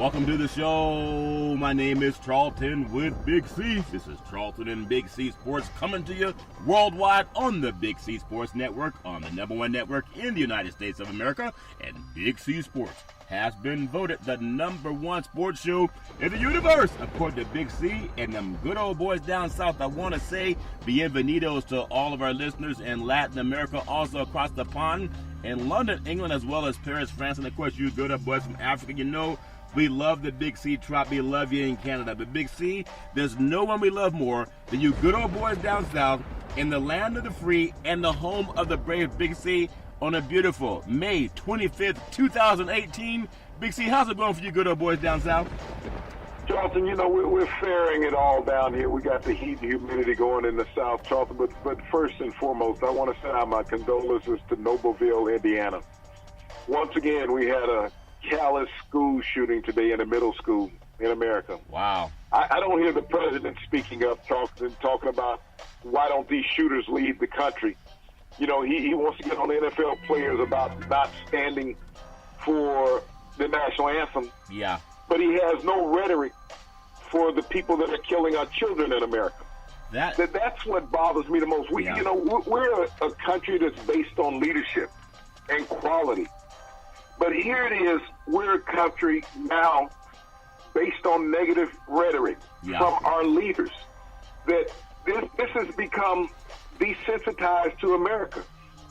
Welcome to the show. My name is Charlton with Big C. This is Charlton and Big C Sports coming to you worldwide on the Big C Sports Network, on the #1 network in the United States of America. And Big C Sports has been voted the #1 sports show in the universe, according to Big C and them good old boys down south. I want to say bienvenidos to all of our listeners in Latin America, also across the pond in London, England, as well as Paris, France, and of course you good old boys from Africa. You know, we love the Big C Trop. We love you in Canada. But Big C, there's no one we love more than you good old boys down south in the land of the free and the home of the brave. Big C, on a beautiful May 25th, 2018. Big C, how's it going for you good old boys down south? Charlton, you know, we're faring it all down here. We got the heat and humidity going in the south, Charlton. But first and foremost, I want to send out my condolences to Noblesville, Indiana. Once again, we had a callous school shooting today in a middle school in America. Wow. I don't hear the president speaking up, talking about why don't these shooters leave the country. You know, he wants to get on the NFL players about not standing for the national anthem. Yeah. But he has no rhetoric for the people that are killing our children in America. That's what bothers me the most. You know, we're a country that's based on leadership and quality. But here it is, we're a country now based on negative rhetoric from our leaders. That this has become desensitized to America.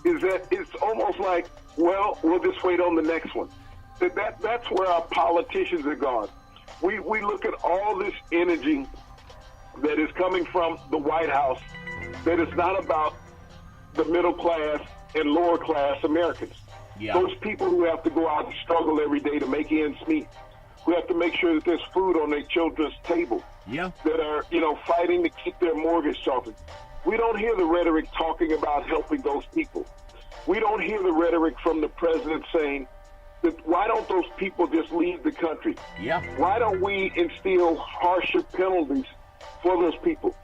Is that it's almost like, well, we'll just wait on the next one. That's where our politicians are gone. We look at all this energy that is coming from the White House that is not about the middle class and lower class Americans. Yeah. Those people who have to go out and struggle every day to make ends meet, who have to make sure that there's food on their children's table, that are, you know, fighting to keep their mortgage sharpened. We don't hear the rhetoric talking about helping those people. We don't hear the rhetoric from the president saying that why don't those people just leave the country? Yeah. Why don't we instill harsher penalties for those people?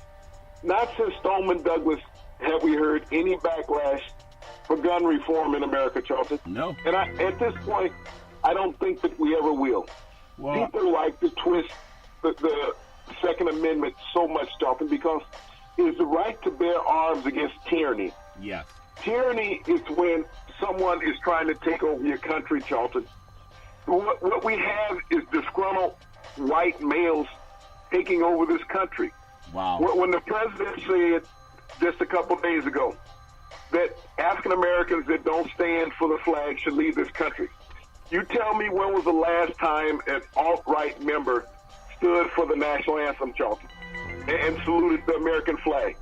Not since Stoneman Douglas have we heard any backlash for gun reform in America, Charlton. No. And at this point, I don't think that we ever will. Well, people like to twist the Second Amendment so much, Charlton, because it is the right to bear arms against tyranny. Yes. Tyranny is when someone is trying to take over your country, Charlton. What we have is disgruntled white males taking over this country. Wow. When the president said just a couple days ago that African Americans that don't stand for the flag should leave this country. You tell me when was the last time an alt-right member stood for the national anthem, Charlton, and saluted the American flag?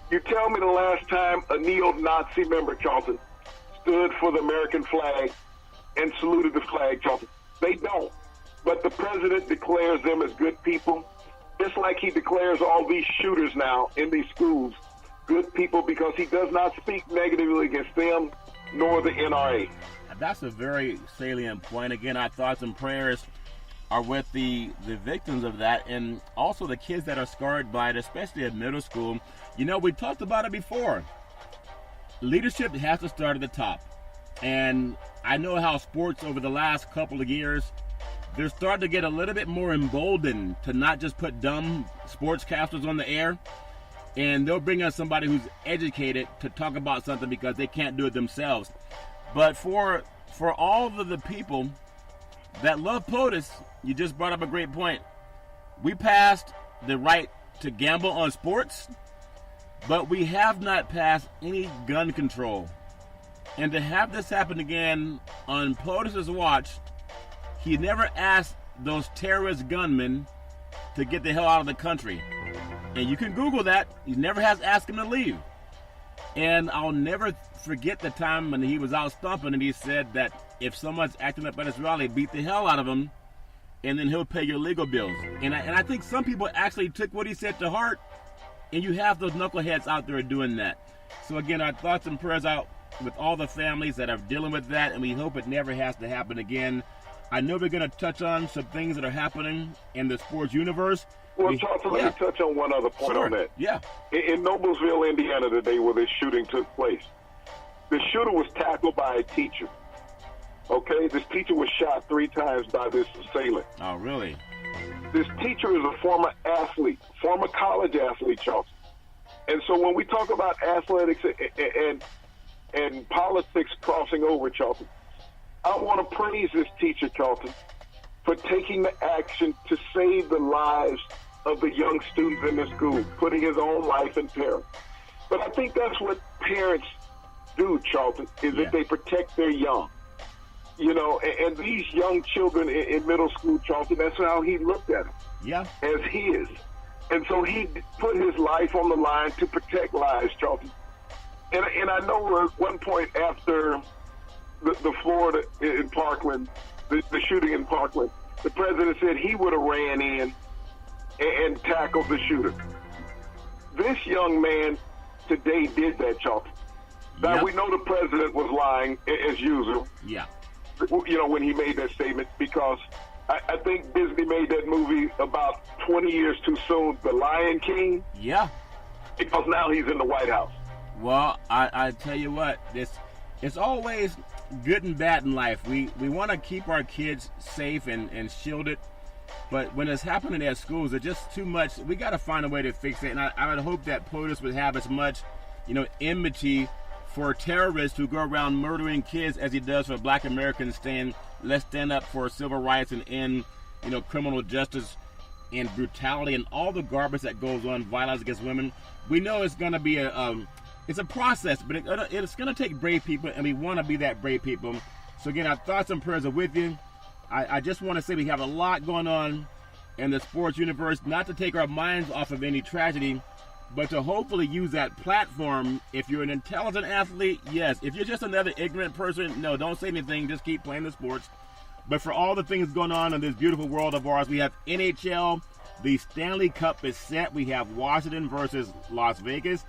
You tell me the last time a neo-Nazi member, Charlton, stood for the American flag and saluted the flag, Charlton. They don't. But the president declares them as good people, just like he declares all these shooters now in these schools good people, because he does not speak negatively against them nor the NRA. That's a very salient point. Again, our thoughts and prayers are with the victims of that, and also the kids that are scarred by it, especially at middle school. You know, we talked about it before. Leadership has to start at the top. And I know how sports over the last couple of years, they're starting to get a little bit more emboldened to not just put dumb sportscasters on the air. And they'll bring us somebody who's educated to talk about something because they can't do it themselves. But for all of the people that love POTUS, you just brought up a great point. We passed the right to gamble on sports, but we have not passed any gun control. And to have this happen again on POTUS's watch, he never asked those terrorist gunmen to get the hell out of the country. And you can Google that. He never has asked him to leave. And I'll never forget the time when he was out stomping and he said that if someone's acting up at his rally, beat the hell out of him, and then he'll pay your legal bills. And I think some people actually took what he said to heart, and you have those knuckleheads out there doing that. So again, our thoughts and prayers out with all the families that are dealing with that, and we hope it never has to happen again. I know we're going to touch on some things that are happening in the sports universe. Well, Charlton, let me touch on one other point on that. Yeah. In Noblesville, Indiana today, where this shooting took place, the shooter was tackled by a teacher. Okay, this teacher was shot 3 times by this assailant. Oh, really? This teacher is a former athlete, former college athlete, Charlton. And so when we talk about athletics and politics crossing over, Charlton, I want to praise this teacher, Charlton, for taking the action to save the lives of the young students in the school, putting his own life in peril. But I think that's what parents do, Charlton, is that they protect their young. You know, and these young children in middle school, Charlton, that's how he looked at them, as his. And so he put his life on the line to protect lives, Charlton. And I know at one point after the Florida in Parkland, the shooting in Parkland, the president said he would have ran in and tackled the shooter. This young man today did that, Charlton. Now, we know the president was lying, as usual. Yeah. You know, when he made that statement, because I think Disney made that movie about 20 years too soon, The Lion King. Yeah. Because now he's in the White House. Well, I tell you what, it's always good and bad in life. We want to keep our kids safe and shielded, but when it's happening at schools, it's just too much. We got to find a way to fix it, and I would hope that POTUS would have as much, enmity for terrorists who go around murdering kids as he does for Black Americans saying, let's stand up for civil rights and end, criminal justice and brutality and all the garbage that goes on, violence against women. We know it's going to be it's a process, but it's going to take brave people, and we want to be that brave people. So again, our thoughts and prayers are with you. I just want to say we have a lot going on in the sports universe, not to take our minds off of any tragedy, but to hopefully use that platform. If you're an intelligent athlete, yes. If you're just another ignorant person, no, don't say anything. Just keep playing the sports. But for all the things going on in this beautiful world of ours, we have NHL. The Stanley Cup is set. We have Washington versus Las Vegas.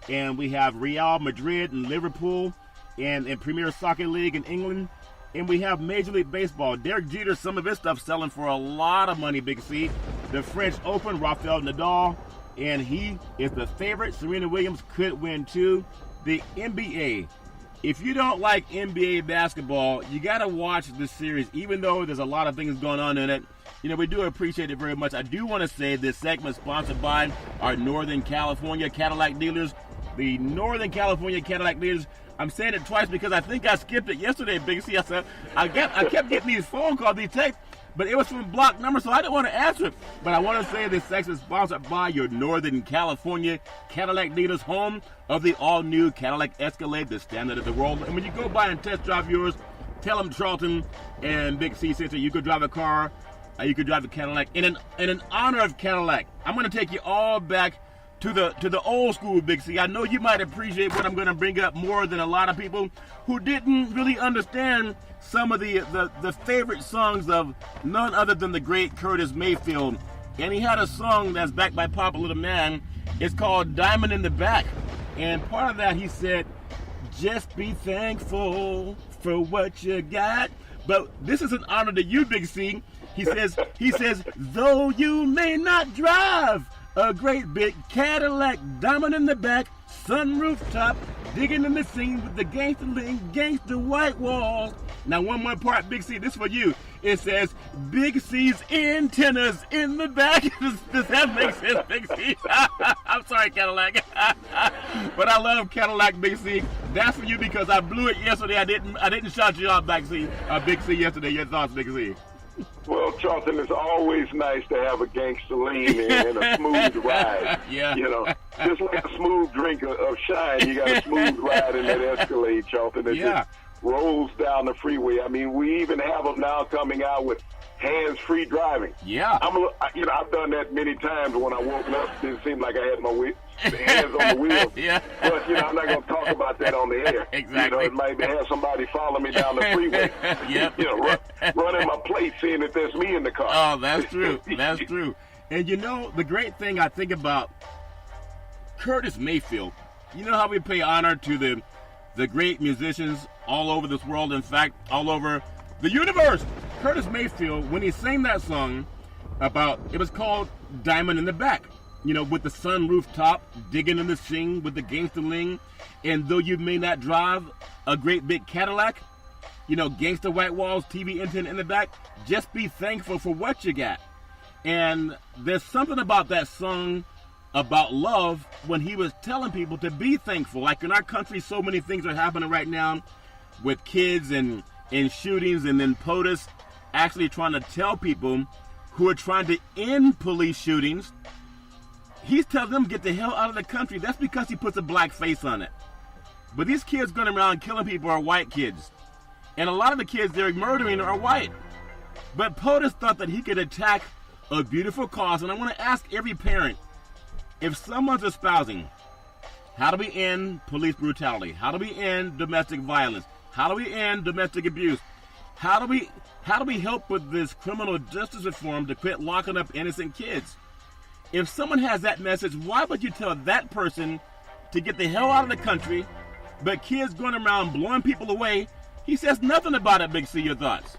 And we have Real Madrid and Liverpool and Premier Soccer League in England. And we have Major League Baseball. Derek Jeter, some of his stuff selling for a lot of money, Big C. The French Open, Rafael Nadal. And he is the favorite. Serena Williams could win too. The NBA. If you don't like NBA basketball, you got to watch this series, even though there's a lot of things going on in it. We do appreciate it very much. I do want to say this segment is sponsored by our Northern California Cadillac dealers. The Northern California Cadillac dealers. I'm saying it twice because I think I skipped it yesterday, Big C. I kept getting these phone calls, these texts, but it was from a blocked number, so I didn't want to answer it. But I want to say this section is sponsored by your Northern California Cadillac dealers, home of the all-new Cadillac Escalade, the standard of the world. And when you go by and test drive yours, tell them Charlton and Big C said so you could drive a car, you could drive a Cadillac. In an honor of Cadillac, I'm going to take you all back to the old school, Big C. I know you might appreciate what I'm going to bring up more than a lot of people who didn't really understand some of the favorite songs of none other than the great Curtis Mayfield. And he had a song that's backed by Popular Demand. It's called Diamond in the Back. And part of that, he said, just be thankful for what you got. But this is an honor to you, Big C. He says, though you may not drive a great big Cadillac, diamond in the back, sunroof top, digging in the scene with the gangster white walls. Now one more part, Big C, this for you. It says, Big C's antennas in the back. Does that make sense, Big C? I'm sorry, Cadillac. But I love Cadillac, Big C. That's for you because I blew it yesterday. I didn't shout you out, Big C, yesterday. Your thoughts, Big C? Well, Charlton, it's always nice to have a gangster lean and a smooth ride. Yeah. Just like a smooth drink of shine, you got a smooth ride in that Escalade, Charlton. It just rolls down the freeway. I mean, we even have them now coming out with hands-free driving. Yeah. I've done that many times when I woke up. It didn't seem like I had my hands on the wheel. Yeah. But, I'm not going to talk about that on the air. Exactly. It might have somebody follow me down the freeway. Yep. Running my plate, seeing if there's me in the car. Oh, that's true. That's true. And the great thing I think about Curtis Mayfield, how we pay honor to the great musicians all over this world, in fact, all over the universe. Curtis Mayfield, when he sang that song it was called Diamond in the Back, with the sunroof top, digging in the scene with the gangster ling, and though you may not drive a great big Cadillac, gangster white walls, TV antenna in the back. Just be thankful for what you got. And there's something about that song about love when he was telling people to be thankful. Like in our country, so many things are happening right now with kids and shootings, and then POTUS actually trying to tell people who are trying to end police shootings, he's telling them get the hell out of the country. That's because he puts a black face on it. But these kids going around killing people are white kids. And a lot of the kids they're murdering are white. But POTUS thought that he could attack a beautiful cause. And I want to ask every parent, if someone's espousing, how do we end police brutality? How do we end domestic violence? How do we end domestic abuse? How do we help with this criminal justice reform to quit locking up innocent kids? If someone has that message, why would you tell that person to get the hell out of the country, but kids going around blowing people away, he says nothing about it? Big C, your thoughts?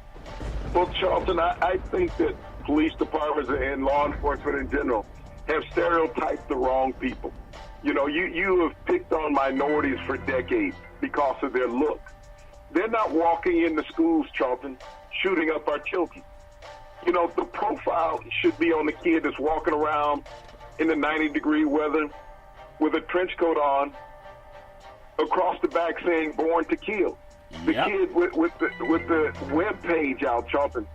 Well, Charlton, I think that police departments and law enforcement in general have stereotyped the wrong people. You have picked on minorities for decades because of their look. They're not walking into schools, Charlton, shooting up our children. The profile should be on the kid that's walking around in the 90-degree weather with a trench coat on, across the back saying "Born to Kill." The kid with the web page out, Charlton,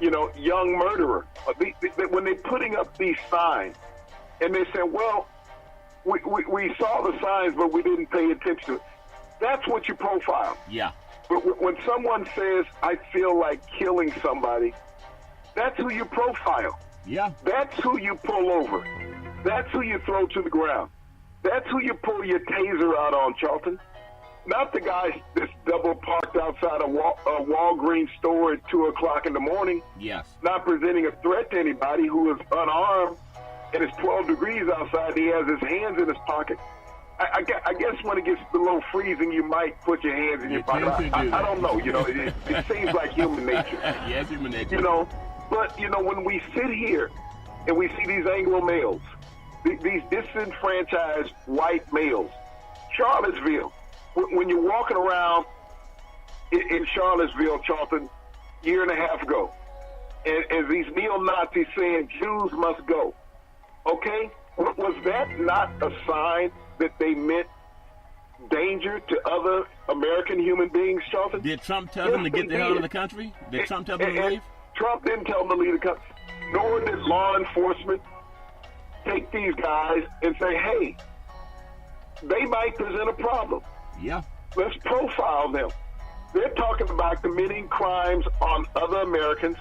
young murderer. When they're putting up these signs, and they say, well, we saw the signs, but we didn't pay attention to it. That's what you profile. Yeah. But when someone says, I feel like killing somebody, that's who you profile. Yeah. That's who you pull over. That's who you throw to the ground. That's who you pull your taser out on, Charlton. Not the guy that's double parked outside a Walgreens store at 2 o'clock in the morning. Yes. Not presenting a threat to anybody, who is unarmed, and it's 12 degrees outside, and he has his hands in his pocket. I guess when it gets below freezing, you might put your hands in your pocket. I don't know. It seems like human nature. Yes, human nature. But when we sit here and we see these Anglo males, these disenfranchised white males, Charlottesville, when you're walking around in Charlottesville, Charlton, year and a half ago, and these neo-Nazis saying Jews must go, okay? Was that not a sign that they meant danger to other American human beings, Charlton? Did Trump tell them to get the hell out of the country? Did Trump tell them to leave? Trump didn't tell them to leave the country. Nor did law enforcement take these guys and say, hey, they might present a problem. Yeah. Let's profile them. They're talking about committing crimes on other Americans.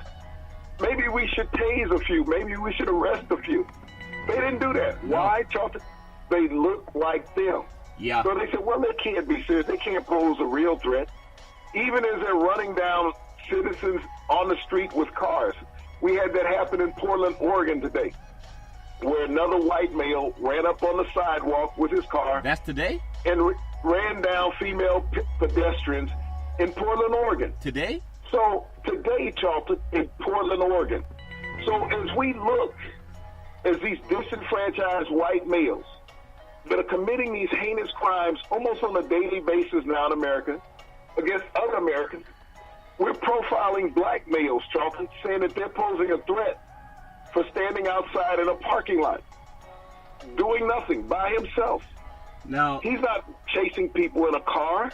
Maybe we should tase a few. Maybe we should arrest a few. They didn't do that. No. Why, Charlton? They look like them. Yeah. So they said, well, they can't be serious. They can't pose a real threat. Even as they're running down citizens on the street with cars. We had that happen in Portland, Oregon today, where another white male ran up on the sidewalk with his car. That's today? And ran down female pedestrians in Portland, Oregon. Today? So today, Charlton, in Portland, Oregon. So as we look, as these disenfranchised white males that are committing these heinous crimes almost on a daily basis now in America against other Americans, we're profiling black males, Charlton, saying that they're posing a threat for standing outside in a parking lot, doing nothing by himself. Now, he's not chasing people in a car.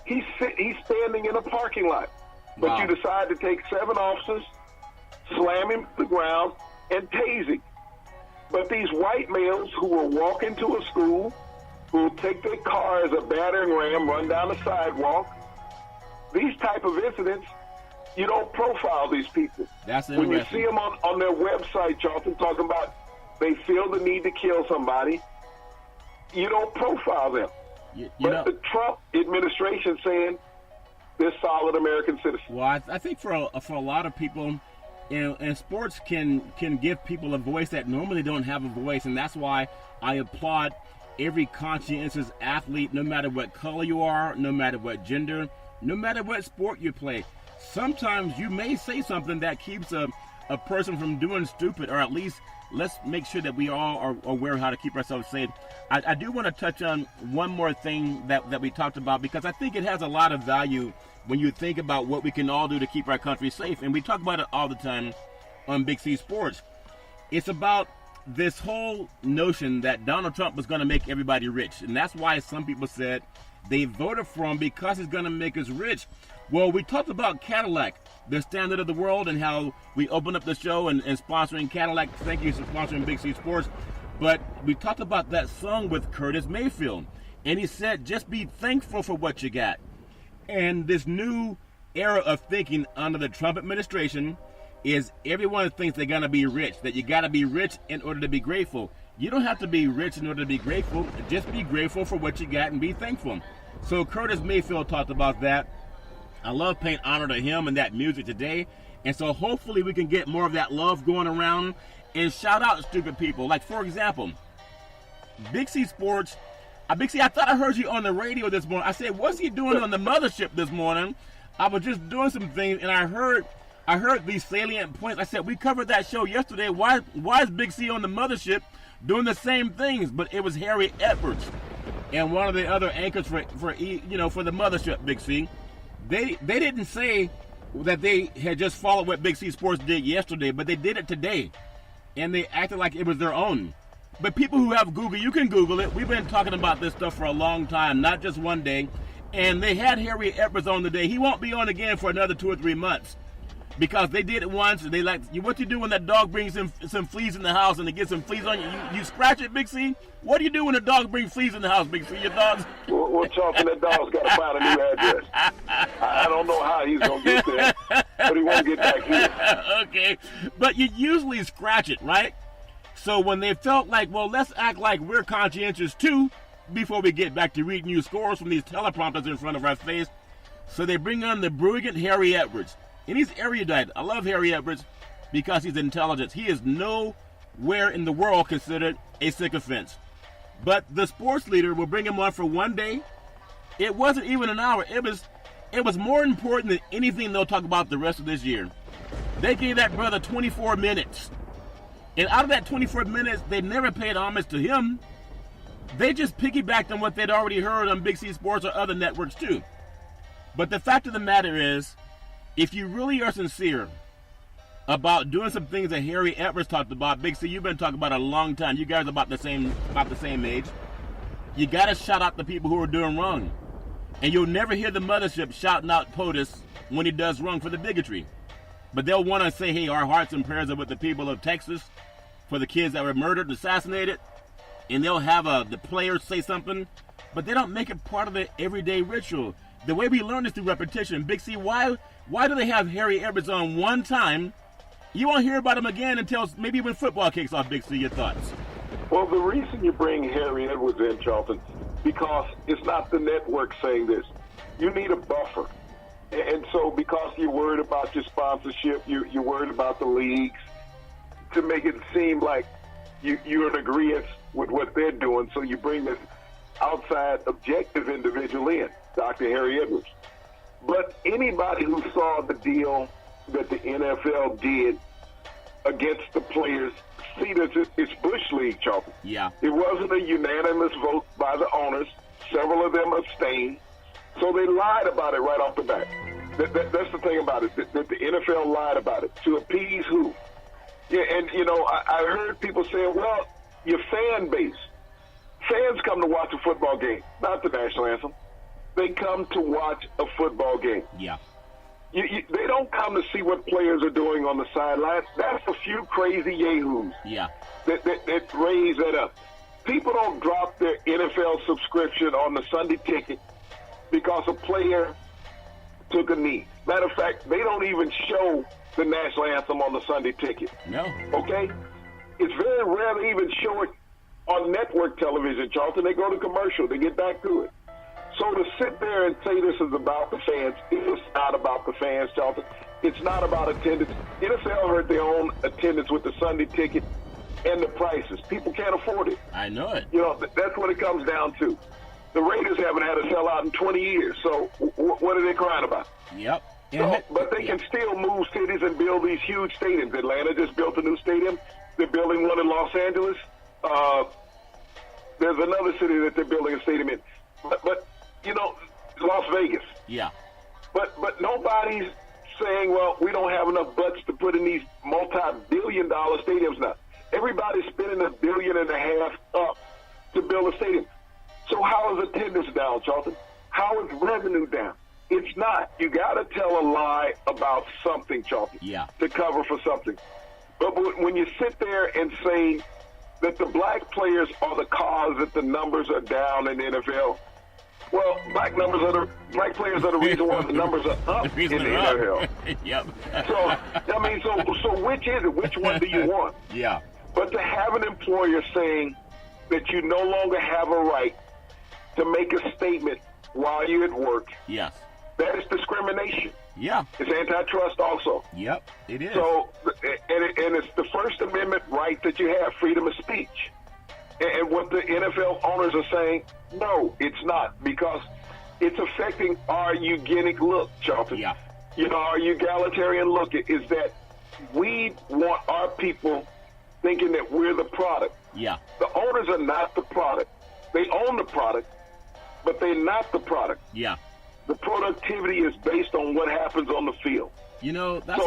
He's standing in a parking lot. But wow. You decide to take 7 officers, slam him to the ground, and tase him. But these white males who will walk into a school, who will take their car as a battering ram, run down the sidewalk, these type of incidents, you don't profile these people. That's interesting. When you see them on their website, Charlton, talking about they feel the need to kill somebody, you don't profile them. But the Trump administration saying they're solid American citizens. Well, I think for a lot of people, and sports can give people a voice that normally don't have a voice, and that's why I applaud every conscientious athlete, no matter what color you are, no matter what gender, no matter what sport you play. Sometimes you may say something that keeps a a person from doing stupid, or at least let's make sure that we all are aware of how to keep ourselves safe. I do want to touch on one more thing that we talked about, because I think it has a lot of value when you think about what we can all do to keep our country safe. And we talk about it all the time on Big C Sports. It's about this whole notion that Donald Trump was going to make everybody rich. And that's why some people said they voted for him, because he's going to make us rich. Well, we talked about Cadillac, the standard of the world, and how we opened up the show and sponsoring Cadillac. Thank you for sponsoring Big C Sports. But we talked about that song with Curtis Mayfield. And he said, just be thankful for what you got. And this new era of thinking under the Trump administration is everyone thinks they're going to be rich, that you got to be rich in order to be grateful. You don't have to be rich in order to be grateful. Just be grateful for what you got and be thankful. So Curtis Mayfield talked about that. I love paying honor to him and that music today. And so hopefully we can get more of that love going around and shout out stupid people. Like, for example, Big C Sports. Big C, I thought I heard you on the radio this morning. I said, what's he doing on the mothership this morning? I was just doing some things, and I heard these salient points. I said, we covered that show yesterday. Why is Big C on the mothership doing the same things? But it was Harry Edwards and one of the other anchors for the mothership, Big C. They didn't say that they had just followed what Big C Sports did yesterday, but they did it today, and they acted like it was their own. But people who have Google, you can Google it. We've been talking about this stuff for a long time, not just one day. And they had Harry Edwards on today. He won't be on again for another 2 or 3 months, because they did it once. And they like, what do you do when that dog brings some fleas in the house and it gets some fleas on you? You scratch it, Big C? What do you do when a dog brings fleas in the house, Big C? Your dogs? Well, Charlton, that dog's got to find a new address. I don't know how he's going to get there, but he won't get back here. Okay, but you usually scratch it, right? So when they felt like, well, let's act like we're conscientious too before we get back to reading you scores from these teleprompters in front of our face. So they bring on the brilliant Harry Edwards. And he's erudite. I love Harry Edwards because he's intelligent. He is nowhere in the world considered a sycophant. But the sports leader will bring him on for one day. It wasn't even an hour. It was more important than anything they'll talk about the rest of this year. They gave that brother 24 minutes. And out of that 24 minutes, they never paid homage to him. They just piggybacked on what they'd already heard on Big C Sports or other networks too. But the fact of the matter is, if you really are sincere about doing some things that Harry Edwards talked about, Big C, you've been talking about a long time. You guys are about the same age. You got to shout out the people who are doing wrong. And you'll never hear the mothership shouting out POTUS when he does wrong for the bigotry. But they'll want to say, hey, our hearts and prayers are with the people of Texas for the kids that were murdered and assassinated. And they'll have the players say something, but they don't make it part of the everyday ritual. The way we learn is through repetition. Big C, why do they have Harry Edwards on one time? You won't hear about him again until maybe when football kicks off, Big C. Your thoughts? Well, the reason you bring Harry Edwards in, Charlton, because it's not the network saying this. You need a buffer. And so because you're worried about your sponsorship, you're worried about the leagues, to make it seem like you're in agreement with what they're doing, so you bring this outside objective individual in, Dr. Harry Edwards. But anybody who saw the deal that the NFL did against the players, see that it's Bush League, Charlton. Yeah. It wasn't a unanimous vote by the owners. Several of them abstained. So they lied about it right off the bat. That's the thing about it, that the NFL lied about it. To appease who? Yeah, and, I heard people saying, well, your fan base. Fans come to watch a football game, not the national anthem. They come to watch a football game. Yeah. They don't come to see what players are doing on the sidelines. That's a few crazy yahoos that raise that up. People don't drop their NFL subscription on the Sunday ticket because a player took a knee. Matter of fact, they don't even show the national anthem on the Sunday ticket. No. Okay? It's very rare to even show it on network television, Charlton. They go to commercial. They get back to it. So to sit there and say this is about the fans, it's not about the fans, Charlton. It's not about attendance. NFL hurt their own attendance with the Sunday ticket and the prices. People can't afford it. I know it. That's what it comes down to. The Raiders haven't had a sellout in 20 years, so what are they crying about? Yep. But they can still move cities and build these huge stadiums. Atlanta just built a new stadium. They're building one in Los Angeles. There's another city that they're building a stadium in. But you know, Las Vegas. Yeah. But nobody's saying, well, we don't have enough butts to put in these multi-billion-dollar stadiums now. Everybody's spending $1.5 billion up to build a stadium. So how is attendance down, Charlton? How is revenue down? It's not. You got to tell a lie about something, Charlton, to cover for something. But when you sit there and say that the black players are the cause that the numbers are down in the NFL, well, black players are the reason why the numbers are up in the NFL. Yep. So which is it? Which one do you want? Yeah. But to have an employer saying that you no longer have a right to make a statement while you're at work, yes, that is discrimination. Yeah. It's antitrust also. Yep, it is. So, and it's the First Amendment right that you have, freedom of speech. And what the NFL owners are saying, no, it's not, because it's affecting our eugenic look, Charlton. Yeah. You know, our egalitarian look is that we want our people thinking that we're the product. Yeah. The owners are not the product. They own the product, but they're not the product. Yeah. The productivity is based on what happens on the field. You know, that's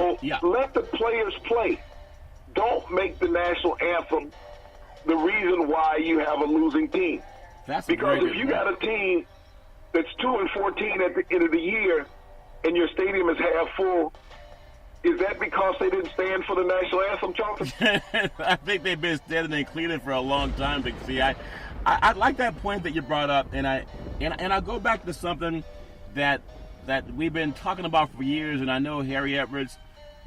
let the players play. Don't make the national anthem the reason why you have a losing team. Because if you got a team that's 2-14 at the end of the year and your stadium is half full, is that because they didn't stand for the national anthem, Charlton? I think they've been standing in Cleveland for a long time, Big C. I like that point that you brought up, and I'll go back to something that we've been talking about for years, and I know Harry Edwards,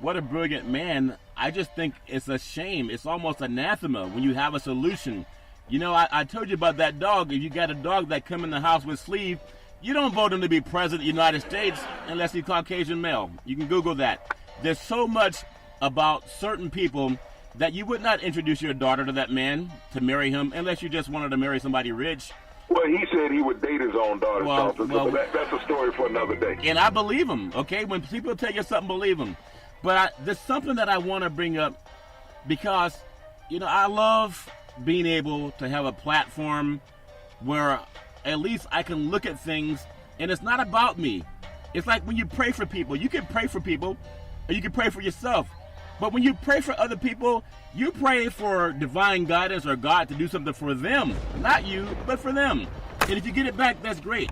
what a brilliant man. I just think it's a shame. It's almost anathema when you have a solution. You know, I told you about that dog. If you got a dog that come in the house with sleeve, you don't vote him to be president of the United States unless he's Caucasian male. You can Google that. There's so much about certain people that you would not introduce your daughter to that man to marry him unless you just wanted to marry somebody rich. Well, he said he would date his own daughter, so that's a story for another day. And I believe him, okay? When people tell you something, believe them. But there's something that I want to bring up because, you know, I love being able to have a platform where at least I can look at things, and it's not about me. It's like when you pray for people. You can pray for people, or you can pray for yourself. But when you pray for other people, you pray for divine guidance or God to do something for them. Not you, but for them. And if you get it back, that's great.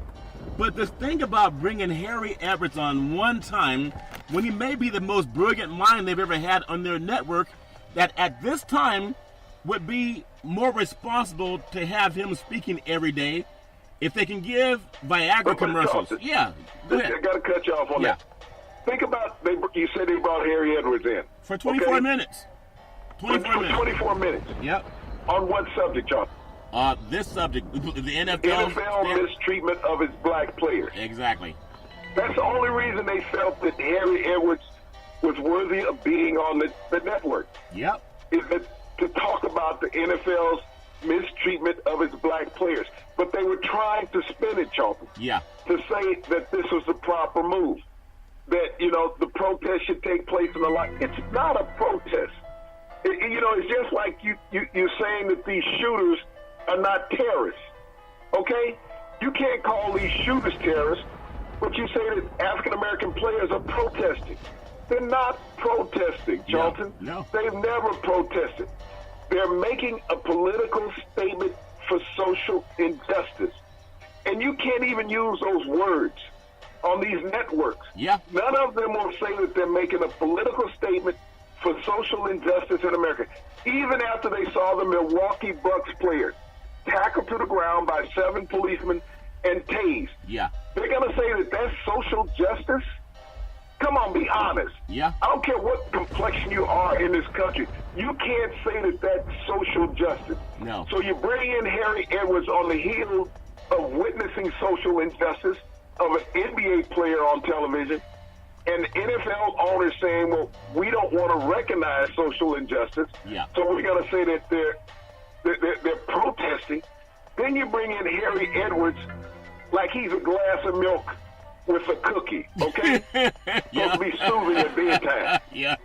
But this thing about bringing Harry Edwards on one time, when he may be the most brilliant mind they've ever had on their network, that at this time would be more responsible to have him speaking every day if they can give Viagra commercials. Yeah, go ahead. I got to cut you off on that. Think about, you said they brought Harry Edwards in. For 24 minutes. 24 minutes. Yep. On what subject, John? This subject, the NFL. NFL mistreatment of its black players. Exactly. That's the only reason they felt that Harry Edwards was worthy of being on the network. Yep. Is that to talk about the NFL's mistreatment of its black players. But they were trying to spin it, Charlton. Yeah. To say that this was the proper move. That, you know, the protest should take place in the light. It's not a protest. You know, it's just like you're saying that these shooters are not terrorists. Okay? You can't call these shooters terrorists, but you say that African-American players are protesting. They're not protesting, Charlton. No. They've never protested. They're making a political statement for social injustice. And you can't even use those words on these networks. Yeah. None of them will say that they're making a political statement for social injustice in America. Even after they saw the Milwaukee Bucks player tackled to the ground by 7 policemen and tased. Yeah. They're going to say that that's social justice? Come on, be honest. Yeah. I don't care what complexion you are in this country. You can't say that that's social justice. No. So you bring in Harry Edwards on the heels of witnessing social injustice of an NBA player on television, and NFL owners saying, well, we don't want to recognize social injustice, so we're going to say that they're protesting. Then you bring in Harry Edwards like he's a glass of milk with a cookie, okay? Supposed to be soothing at bedtime. Yeah.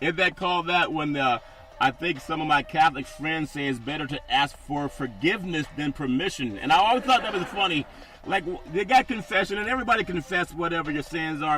Isn't that called that when I think some of my Catholic friends say it's better to ask for forgiveness than permission. And I always thought that was funny. Like, they got confession, and everybody confess whatever your sins are.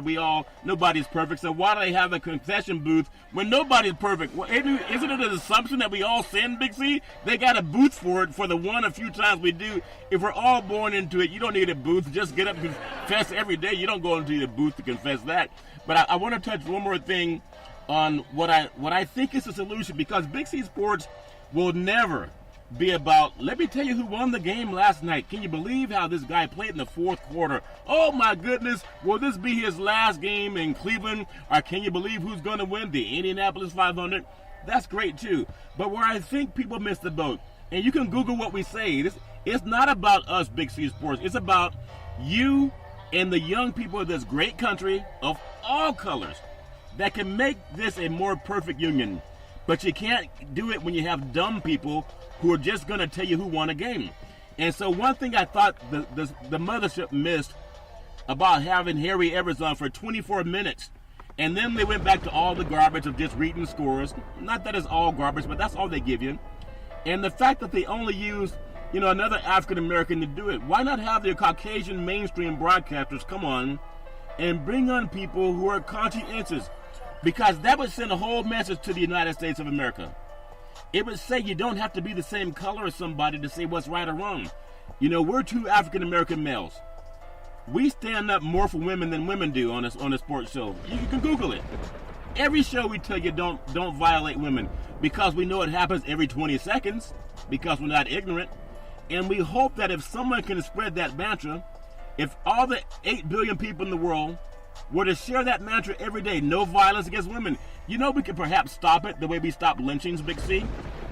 Nobody's perfect, so why do they have a confession booth when nobody's perfect? Well, isn't it an assumption that we all sin, Big C? They got a booth for it for the one or few times we do. If we're all born into it, you don't need a booth. Just get up and confess every day. You don't go into the booth to confess that. But I want to touch one more thing on what I think is the solution, because Big C Sports will never be about, let me tell you who won the game last night. Can you believe how this guy played in the fourth quarter? Oh my goodness, will this be his last game in Cleveland? Or can you believe who's going to win the Indianapolis 500? That's great too. But where I think people miss the boat, and you can Google what we say, it's not about us, Big C Sports. It's about you and the young people of this great country of all colors that can make this a more perfect union. But you can't do it when you have dumb people who are just going to tell you who won a game. And so one thing I thought the mothership missed about having Harry Edwards on for 24 minutes, and then they went back to all the garbage of just reading scores. Not that it's all garbage, but that's all they give you. And the fact that they only used, another African-American to do it. Why not have the Caucasian mainstream broadcasters come on and bring on people who are conscientious? Because that would send a whole message to the United States of America. It would say you don't have to be the same color as somebody to say what's right or wrong. We're two African-American males. We stand up more for women than women do on a sports show. You can Google it. Every show we tell you don't violate women, because we know it happens every 20 seconds, because we're not ignorant. And we hope that if someone can spread that mantra, if all the 8 billion people in the world were to share that mantra every day, no violence against women, we could perhaps stop it the way we stop lynchings, Big C.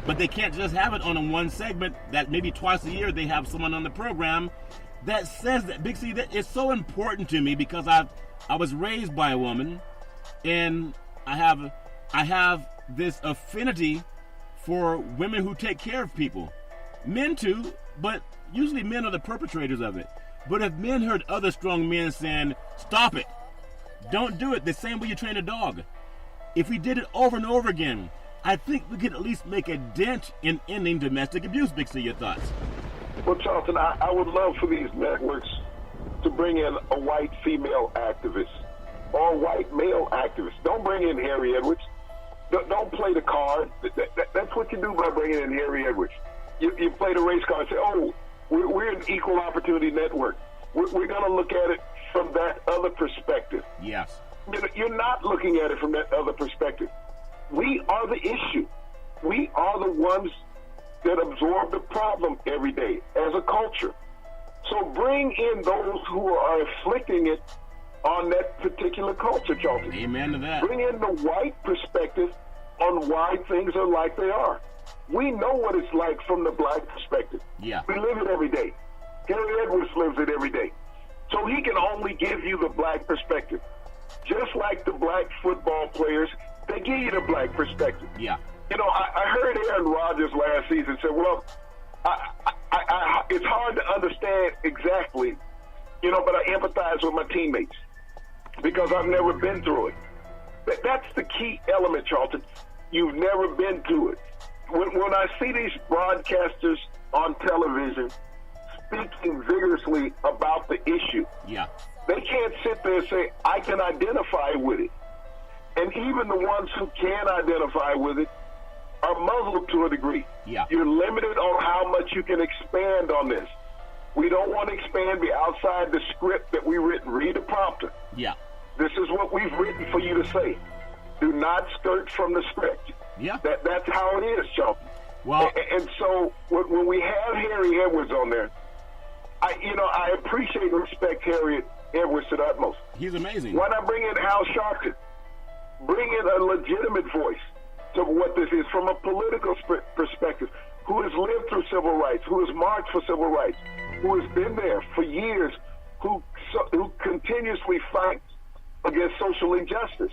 But they can't just have it on a one segment that maybe twice a year they have someone on the program that says that. Big C, that it's so important to me, because I was raised by a woman, and I have this affinity for women who take care of people. Men too, but usually men are the perpetrators of it. But if men heard other strong men saying, stop it, don't do it, the same way you train a dog. If we did it over and over again, I think we could at least make a dent in ending domestic abuse. Big C, your thoughts? Well, Charlton, I would love for these networks to bring in a white female activist or a white male activist. Don't bring in Harry Edwards. Don't play the card. That's what you do by bringing in Harry Edwards. You play the race card and say, oh, we're an equal opportunity network. We're going to look at it from that other perspective. Yes. You're not looking at it from that other perspective. We are the issue. We are the ones that absorb the problem every day as a culture. So bring in those who are inflicting it on that particular culture, Charlton. Amen to that. Bring in the white perspective on why things are like they are. We know what it's like from the black perspective. Yeah. We live it every day. Harry Edwards lives it every day. So he can only give you the black perspective. Just like the black football players, they give you the black perspective. Yeah. I heard Aaron Rodgers last season say, well, it's hard to understand exactly, but I empathize with my teammates because I've never been through it. That's the key element, Charlton. You've never been through it. When I see these broadcasters on television speaking vigorously about the issue, yeah, they can't sit there and say, I can identify with it. And even the ones who can identify with it are muzzled to a degree. Yeah. You're limited on how much you can expand on this. We don't want to expand, be outside the script that we've written. Read the prompter. Yeah. This is what we've written for you to say. Do not skirt from the script. Yeah. That's how it is, Charlton. Well, and so when we have Harry Edwards on there, I appreciate and respect Harry Edwards to the utmost. He's amazing. Why not bring in Al Sharpton? Bring in a legitimate voice to what this is from a political perspective, who has lived through civil rights, who has marched for civil rights, who has been there for years, who continuously fights against social injustice.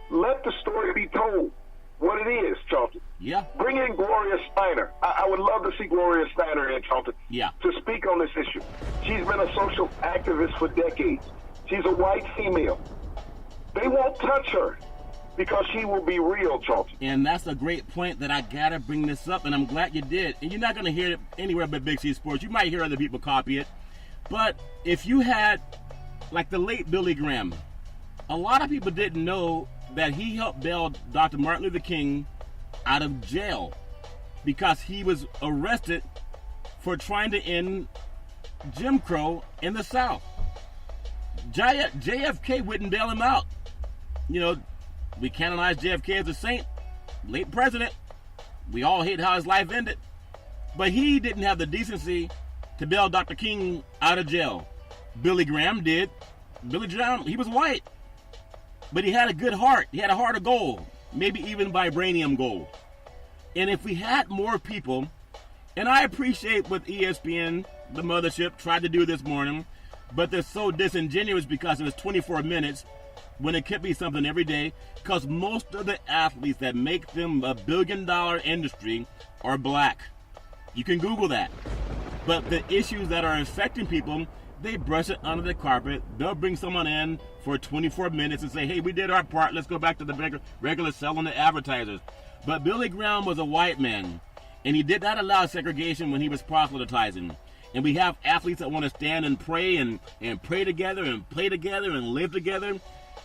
Let the story be told what it is, Charlton. Yeah. Bring in Gloria Steiner. I would love to see Gloria Steiner in, Charlton, yeah, to speak on this issue. She's been a social activist for decades. She's a white female. They won't touch her because she will be real, Charlton. And that's a great point that I got to bring this up, and I'm glad you did. And you're not going to hear it anywhere but Big C Sports. You might hear other people copy it. But if you had, like the late Billy Graham, a lot of people didn't know that he helped bail Dr. Martin Luther King out of jail because he was arrested for trying to end Jim Crow in the South. JFK wouldn't bail him out. You know, we canonize JFK as a saint, late president. We all hate how his life ended. But he didn't have the decency to bail Dr. King out of jail. Billy Graham did. Billy Graham, he was white. But he had a good heart. He had a heart of gold. Maybe even vibranium gold. And if we had more people, and I appreciate what ESPN, the mothership, tried to do this morning, but they're so disingenuous because it was 24 minutes when it could be something every day, because most of the athletes that make them a billion-dollar industry are black. You can Google that. But the issues that are affecting people, they brush it under the carpet. They'll bring someone in for 24 minutes and say, hey, we did our part. Let's go back to the regular selling to advertisers. But Billy Graham was a white man, and he did not allow segregation when he was proselytizing. And we have athletes that want to stand and pray and pray together and play together and live together.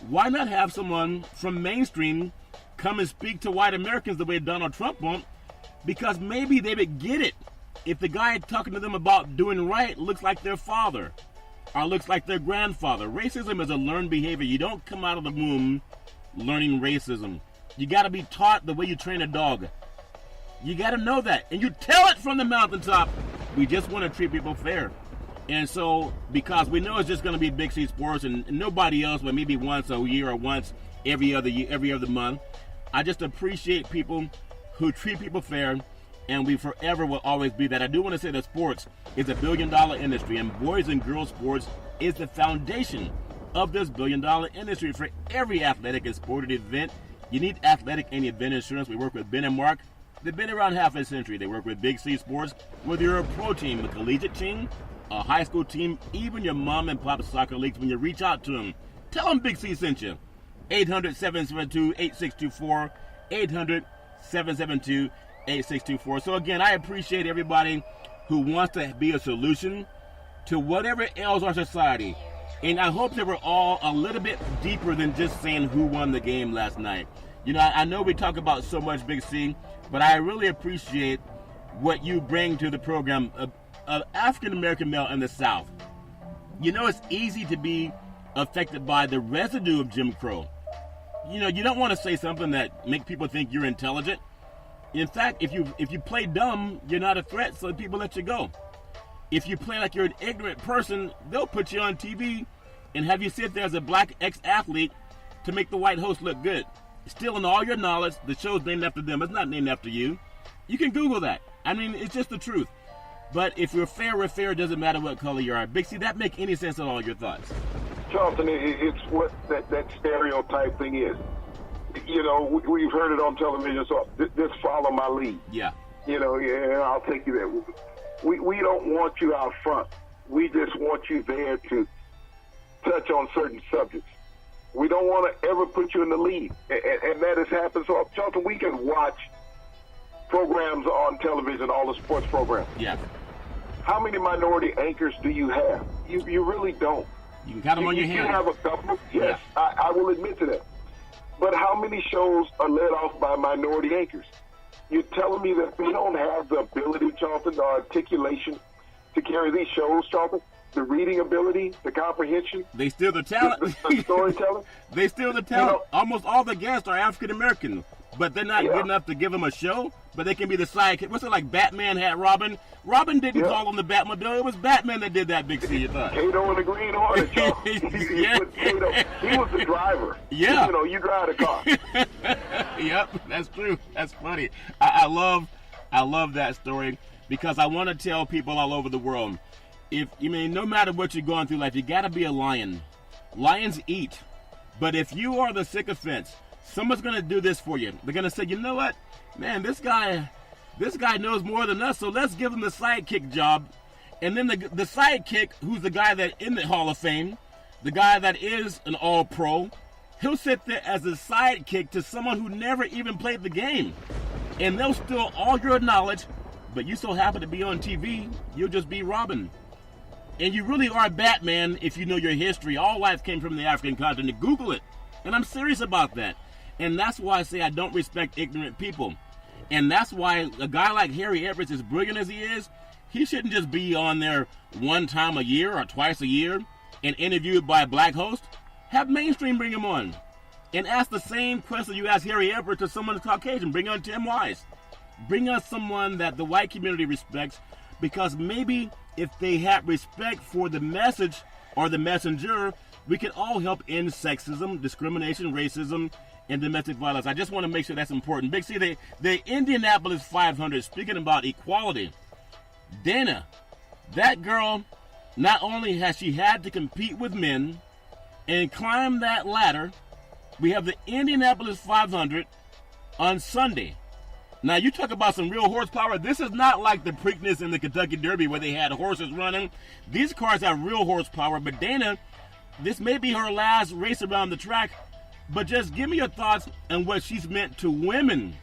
Why not have someone from mainstream come and speak to white Americans the way Donald Trump won't? Because maybe they would get it if the guy talking to them about doing right looks like their father or looks like their grandfather. Racism is a learned behavior. You don't come out of the womb learning racism. You got to be taught the way you train a dog. You got to know that. And you tell it from the mountaintop. We just want to treat people fair. And so, because we know it's just going to be Big C Sports and nobody else, but maybe once a year or once every other year, every other month, I just appreciate people who treat people fair, and we forever will always be that. I do want to say that sports is a billion-dollar industry, and boys and girls sports is the foundation of this billion-dollar industry. For every athletic and sporting event, you need athletic and event insurance. We work with Ben and Mark. They've been around half a century. They work with Big C Sports. Whether you're a pro team, a collegiate team, a high school team, even your mom and pop soccer leagues, when you reach out to them, tell them Big C sent you. 800-772-8624, 800-772-8624. So again, I appreciate everybody who wants to be a solution to whatever ails our society. And I hope that we're all a little bit deeper than just saying who won the game last night. You know, I know we talk about so much, Big C, but I really appreciate what you bring to the program. An African-American male in the South. You know, it's easy to be affected by the residue of Jim Crow. You know, you don't want to say something that make people think you're intelligent. In fact, if you play dumb, you're not a threat, so people let you go. If you play like you're an ignorant person, they'll put you on TV and have you sit there as a black ex-athlete to make the white host look good. Stealing all your knowledge. The show's named after them. It's not named after you. You can Google that. I mean, it's just the truth. But if we're fair, we're fair. It doesn't matter what color you are. Big C, that make any sense at all? Your thoughts? Charlton, it's what that stereotype thing is. You know, we've heard it on television, so just follow my lead. Yeah. You know, yeah, I'll take you there. We don't want you out front. We just want you there to touch on certain subjects. We don't want to ever put you in the lead. And that has happened. So, Charlton, we can watch programs on television, all the sports programs. Yeah. How many minority anchors do you have? You really don't. You can count them on your hand. You have a couple. Yes, yeah. I will admit to that. But how many shows are led off by minority anchors? You're telling me that they don't have the ability, Charlton, the articulation to carry these shows, Charlton? The reading ability, the comprehension? They steal the talent. The storytelling? They steal the talent. You know, almost all the guests are African American, but they're not good enough to give them a show. But they can be the sidekick. What's it like? Batman had Robin. Robin didn't call him the Batmobile. It was Batman that did that. Big C, you thought? Kato and the Green Hornet, Charlton. Kato, he was the driver. Yeah. You know, you drive the car. Yep, that's true. That's funny. I love that story because I want to tell people all over the world. No matter what you're going through life, you got to be a lion. Lions eat. But if you are the sycophant, someone's going to do this for you. They're going to say, you know what? Man, this guy knows more than us, so let's give him the sidekick job. And then the sidekick, who's the guy that in the Hall of Fame, the guy that is an all-pro, he'll sit there as a sidekick to someone who never even played the game. And they'll steal all your knowledge, but you so happen to be on TV, you'll just be Robin. And you really are Batman if you know your history. All life came from the African continent. Google it. And I'm serious about that. And that's why I say I don't respect ignorant people. And that's why a guy like Harry Everett, as brilliant as he is, he shouldn't just be on there one time a year or twice a year and interviewed by a black host. Have mainstream bring him on. And ask the same question you ask Harry Everett to someone that's Caucasian. Bring on Tim Wise. Bring us someone that the white community respects, because maybe if they have respect for the message or the messenger, we can all help end sexism, discrimination, racism, and domestic violence. I just want to make sure that's important. Big C, the Indianapolis 500, speaking about equality, Dana, that girl, not only has she had to compete with men and climb that ladder, we have the Indianapolis 500 on Sunday. Now, you talk about some real horsepower. This is not like the Preakness in the Kentucky Derby where they had horses running. These cars have real horsepower. But Dana, this may be her last race around the track, but just give me your thoughts on what she's meant to women.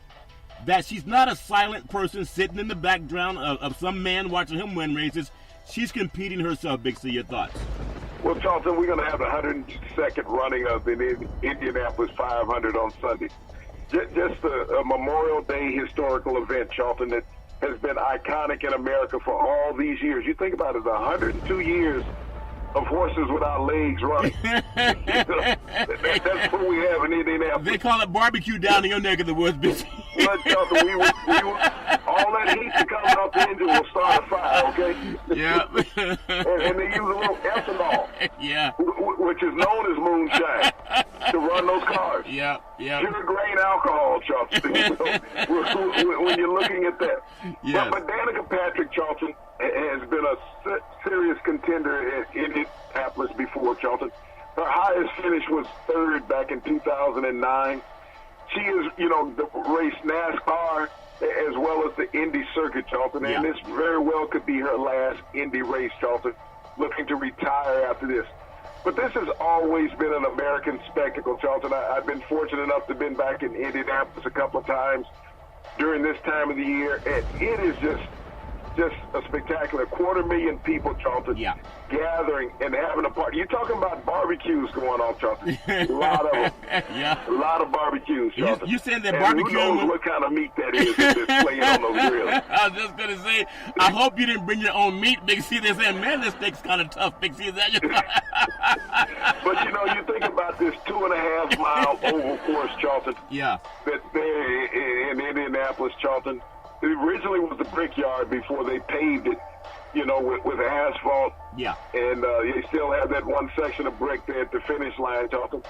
That she's not a silent person sitting in the background of some man watching him win races. She's competing herself. Big C, your thoughts? Well, Charlton, we're going to have the 102nd running of the Indianapolis 500 on Sunday. Just a Memorial Day historical event, Charlton, that has been iconic in America for all these years. You think about it, 102 years of horses without legs running. That's what we have in Indianapolis. They call it barbecue down in your neck of the woods, bitch. But, Charlton, all that heat that comes off the engine will start a fire, okay? Yeah. and they use a little ethanol, yeah, which is known as moonshine, to run those cars. Yeah, yeah. Sugar grain alcohol, Charlton. When you're looking at that. Yes. But Danica Patrick, Charlton, has been a serious contender at Indianapolis before, Charlton. Her highest finish was third back in 2009. She is, the race NASCAR as well as the Indy circuit, Charlton. And this very well could be her last Indy race, Charlton, looking to retire after this. But this has always been an American spectacle, Charlton. I've been fortunate enough to have been back in Indianapolis a couple of times during this time of the year, and it is just a spectacular 250,000 people, Charlton, gathering and having a party. You're talking about barbecues going on, Charlton. A lot of them. A lot of barbecues, Charlton. You said that and barbecue. Who knows what kind of meat that is that's playing on those grills. I was just going to say, I hope you didn't bring your own meat, Big C. They're saying, man, this steak's kind of tough, Big C. Is that But, you think about this 2.5 mile oval course, Charlton. Yeah. That's there in Indianapolis, Charlton. It originally was the Brickyard before they paved it, with asphalt. Yeah. And they still have that one section of brick there at the finish line, Charlton.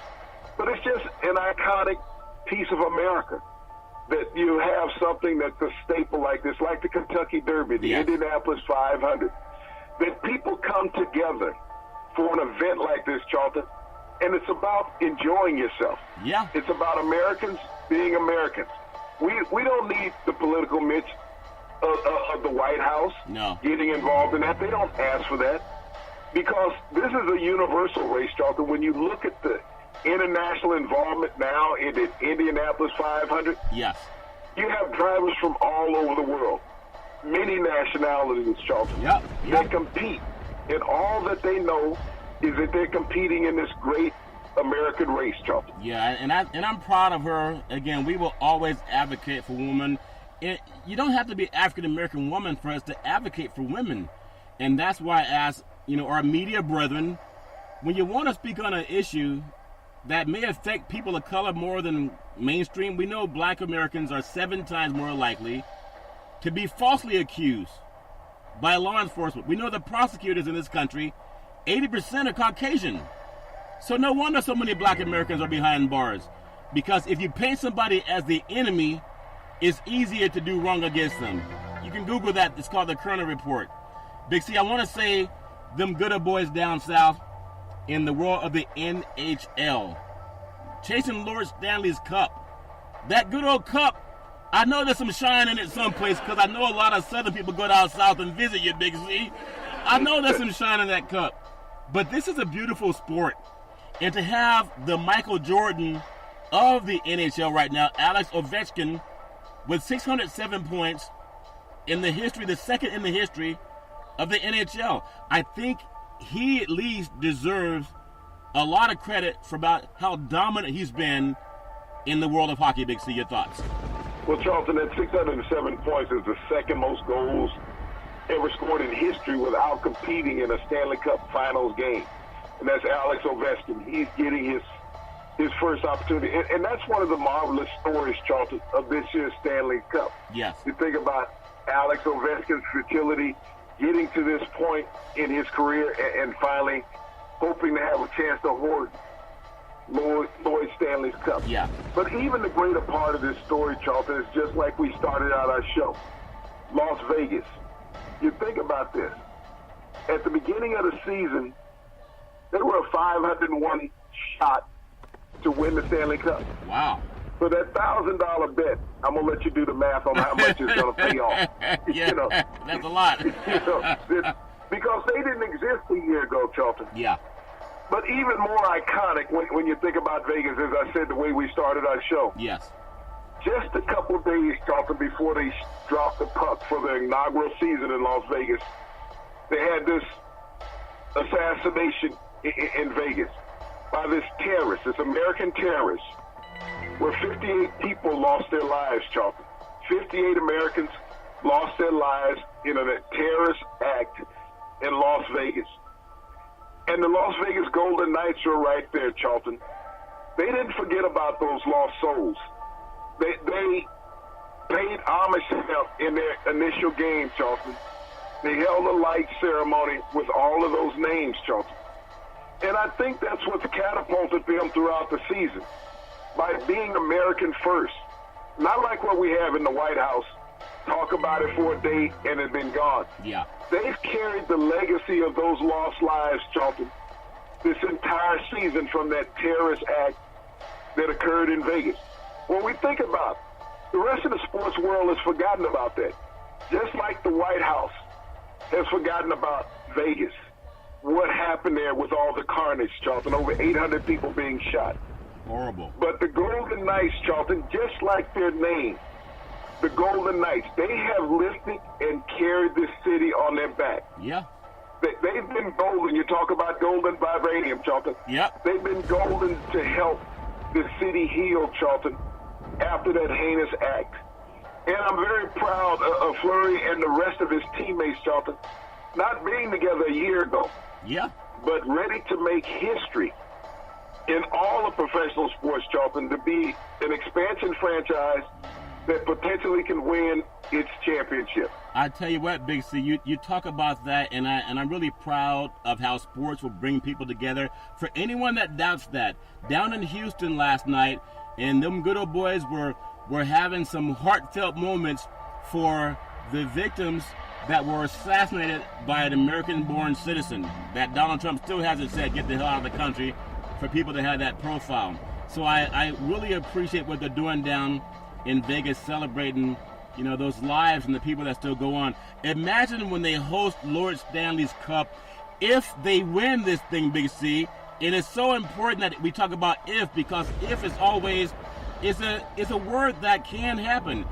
But it's just an iconic piece of America that you have something that's a staple like this, like the Kentucky Derby, the Indianapolis 500, that people come together for an event like this, Charlton, and it's about enjoying yourself. Yeah. It's about Americans being Americans. We don't need the political mitch of the White House getting involved in that. They don't ask for that because this is a universal race, Charlton. When you look at the international involvement now in the Indianapolis 500, you have drivers from all over the world, many nationalities, Charlton. They compete, and all that they know is that they're competing in this great American race, Charlton. Yeah, and I'm proud of her. Again, we will always advocate for women. You don't have to be an African-American woman for us to advocate for women. And that's why I ask, our media brethren, when you want to speak on an issue that may affect people of color more than mainstream, we know black Americans are 7 times more likely to be falsely accused by law enforcement. We know the prosecutors in this country, 80% are Caucasian. So no wonder so many black Americans are behind bars. Because if you paint somebody as the enemy, it's easier to do wrong against them. You can Google that. It's called the Kerner Report. Big C, I want to say them good old boys down south in the world of the NHL, chasing Lord Stanley's Cup. That good old cup, I know there's some shine in it someplace because I know a lot of Southern people go down south and visit you, Big C. I know there's some shine in that cup. But this is a beautiful sport. And to have the Michael Jordan of the NHL right now, Alex Ovechkin, with 607 points in the history, the second in the history of the NHL. I think he at least deserves a lot of credit for about how dominant he's been in the world of hockey. Big C, your thoughts? Well, Charlton, that 607 points is the second most goals ever scored in history without competing in a Stanley Cup Finals game. And that's Alex Ovechkin. He's getting his first opportunity. And that's one of the marvelous stories, Charlton, of this year's Stanley Cup. Yes. You think about Alex Ovechkin's fertility, getting to this point in his career and finally hoping to have a chance to hoard Lloyd Stanley's Cup. Yeah. But even the greater part of this story, Charlton, is just like we started out our show, Las Vegas. You think about this. At the beginning of the season, they were a 501 shot to win the Stanley Cup. Wow. So that $1,000 bet, I'm going to let you do the math on how much it's going to pay off. Yeah, that's a lot. Because they didn't exist a year ago, Charlton. Yeah. But even more iconic when you think about Vegas, as I said, the way we started our show. Yes. Just a couple of days, Charlton, before they dropped the puck for the inaugural season in Las Vegas, they had this assassination in Vegas by this terrorist, this American terrorist, where 58 people lost their lives, Charlton. 58 Americans lost their lives in a terrorist act in Las Vegas. And the Las Vegas Golden Knights were right there, Charlton. They didn't forget about those lost souls. They paid homage to them in their initial game, Charlton. They held a light ceremony with all of those names, Charlton. And I think that's what's catapulted them throughout the season, by being American first. Not like what we have in the White House, talk about it for a day and it's been gone. Yeah. They've carried the legacy of those lost lives, Charlton, this entire season from that terrorist act that occurred in Vegas. When we think about it, the rest of the sports world has forgotten about that. Just like the White House has forgotten about Vegas. What happened there with all the carnage, Charlton, over 800 people being shot. Horrible. But the Golden Knights, Charlton, just like their name, the Golden Knights, they have lifted and carried this city on their back. Yeah. They've been golden. You talk about golden vibranium, Charlton. Yep. They've been golden to help the city heal, Charlton, after that heinous act. And I'm very proud of Fleury and the rest of his teammates, Charlton, not being together a year ago. Yeah. But ready to make history in all of professional sports, Charlton, to be an expansion franchise that potentially can win its championship. I tell you what, Big C, you talk about that, and I'm really proud of how sports will bring people together. For anyone that doubts that, down in Houston last night, and them good old boys were having some heartfelt moments for the victims that were assassinated by an American-born citizen that Donald Trump still hasn't said, get the hell out of the country, for people to have that profile. So I really appreciate what they're doing down in Vegas, celebrating, you know, those lives and the people that still go on. Imagine when they host Lord Stanley's Cup, if they win this thing, Big C. And it's so important that we talk about if, because if is always is a word that can happen.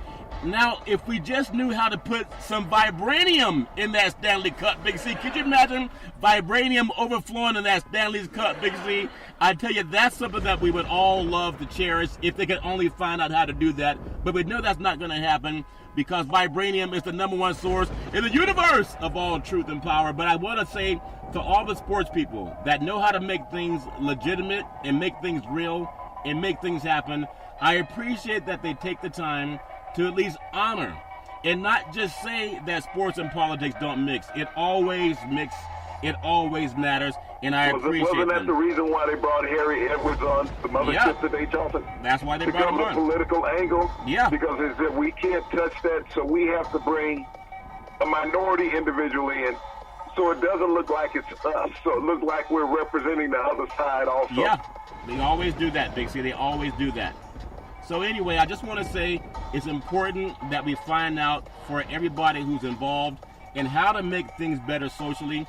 Now, if we just knew how to put some vibranium in that Stanley Cup, Big C, could you imagine vibranium overflowing in that Stanley's Cup, Big C? I tell you, that's something that we would all love to cherish if they could only find out how to do that. But we know that's not going to happen because vibranium is the #1 source in the universe of all truth and power. But I want to say to all the sports people that know how to make things legitimate and make things real and make things happen, I appreciate that they take the time to at least honor and not just say that sports and politics don't mix. It always mix. It always matters, and I appreciate it. Wasn't that the reason why they brought Harry Edwards on the mothership today, Charlton? That's why they brought him on. Because of the political angle. Yeah. Because it's that we can't touch that, so we have to bring a minority individual in, so it doesn't look like it's us. So it looks like we're representing the other side also. Yeah, they always do that, Big C. They always do that. So anyway, I just want to say it's important that we find out for everybody who's involved and how to make things better socially.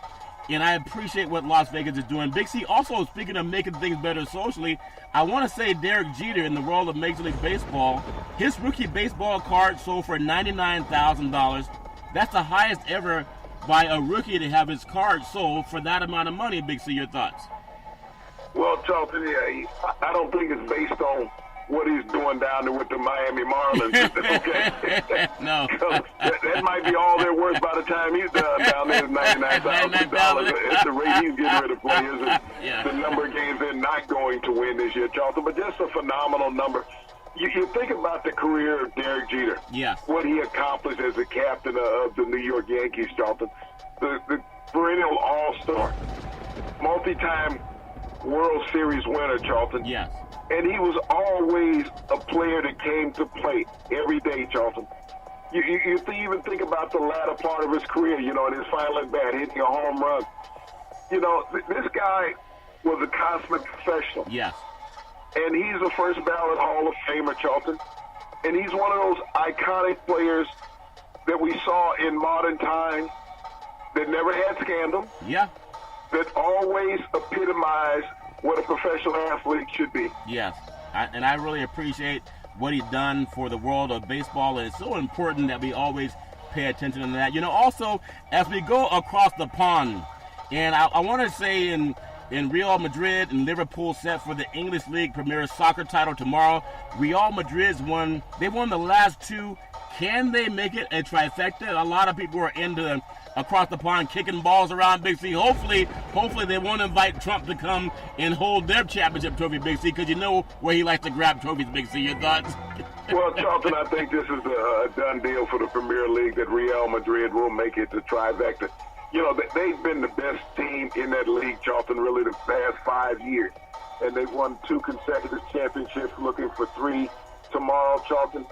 and I appreciate what Las Vegas is doing. Big C, also, speaking of making things better socially, I want to say Derek Jeter, in the world of Major League Baseball, his rookie baseball card sold for $99,000. That's the highest ever by a rookie to have his card sold for that amount of money. Big C, your thoughts? Well, Charlton, I don't think it's based on what he's doing down there with the Miami Marlins. Okay? No. that might be all they're worth by the time he's done down there is $99,000 at the rate he's getting rid of players and the number of games they're not going to win this year, Charlton. But just a phenomenal number. You think about the career of Derek Jeter. Yes. What he accomplished as the captain of the New York Yankees, Charlton. The perennial all-star. Multi-time World Series winner, Charlton. Yes. And he was always a player that came to play every day, Charlton. You even think about the latter part of his career, in his final at bat, hitting a home run. This guy was a consummate professional. Yes. And he's a first ballot Hall of Famer, Charlton. And he's one of those iconic players that we saw in modern times that never had scandal. Yeah. That always epitomized what a professional athlete should be. Yes, and I really appreciate what he's done for the world of baseball, and it's so important that we always pay attention to that. Also, as we go across the pond, and I want to say in Real Madrid and Liverpool set for the English League Premier Soccer title tomorrow, Real Madrid's won. They won the last two. Can they make it a trifecta? A lot of people are into across the pond kicking balls around, Big C. Hopefully they won't invite Trump to come and hold their championship trophy, Big C, because you know where he likes to grab trophies, Big C. Your thoughts? Well, Charlton, I think this is a done deal for the Premier League that Real Madrid will make it to trifecta. They've been the best team in that league, Charlton, really the past 5 years. And they've won 2 consecutive championships, looking for 3 tomorrow, Charlton.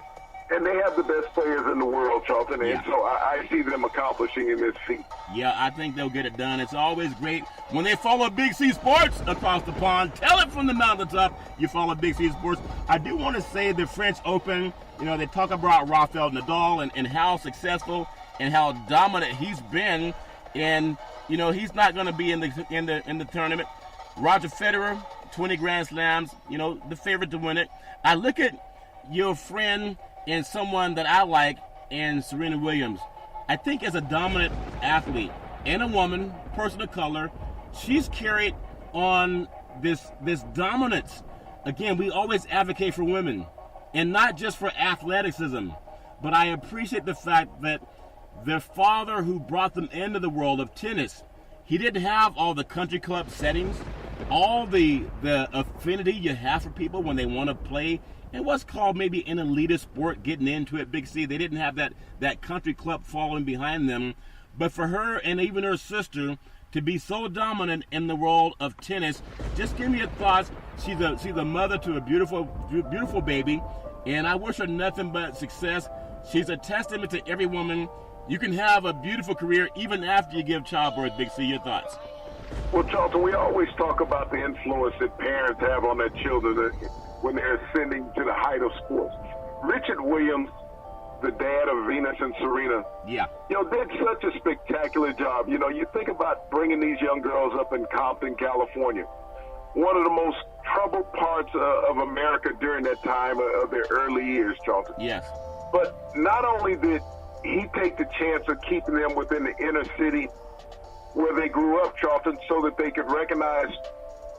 And they have the best players in the world, Charlton, and so I see them accomplishing in this feat. Yeah, I think they'll get it done. It's always great when they follow Big C Sports across the pond. Tell it from the mountaintop you follow Big C Sports. I do want to say the French Open, they talk about Rafael Nadal and how successful and how dominant he's been. And, he's not going to be in the tournament. Roger Federer, 20 Grand Slams, the favorite to win it. I look at your friend and someone that I like in Serena Williams. I think as a dominant athlete and a woman, person of color, she's carried on this dominance. Again, we always advocate for women, and not just for athleticism, but I appreciate the fact that their father, who brought them into the world of tennis, he didn't have all the country club settings, all the affinity you have for people when they want to play and what's called maybe an elitist sport, getting into it, Big C. They didn't have that country club following behind them. But for her and even her sister to be so dominant in the world of tennis, just give me your thoughts. She's a mother to a beautiful baby, and I wish her nothing but success. She's a testament to every woman. You can have a beautiful career even after you give childbirth, Big C. Your thoughts? Well, Charlton, we always talk about the influence that parents have on their children when they're ascending to the height of sports. Richard Williams, the dad of Venus and Serena, did such a spectacular job. You think about bringing these young girls up in Compton, California, one of the most troubled parts of America during that time of their early years, Charlton. Yes. But not only did he take the chance of keeping them within the inner city where they grew up, Charlton, so that they could recognize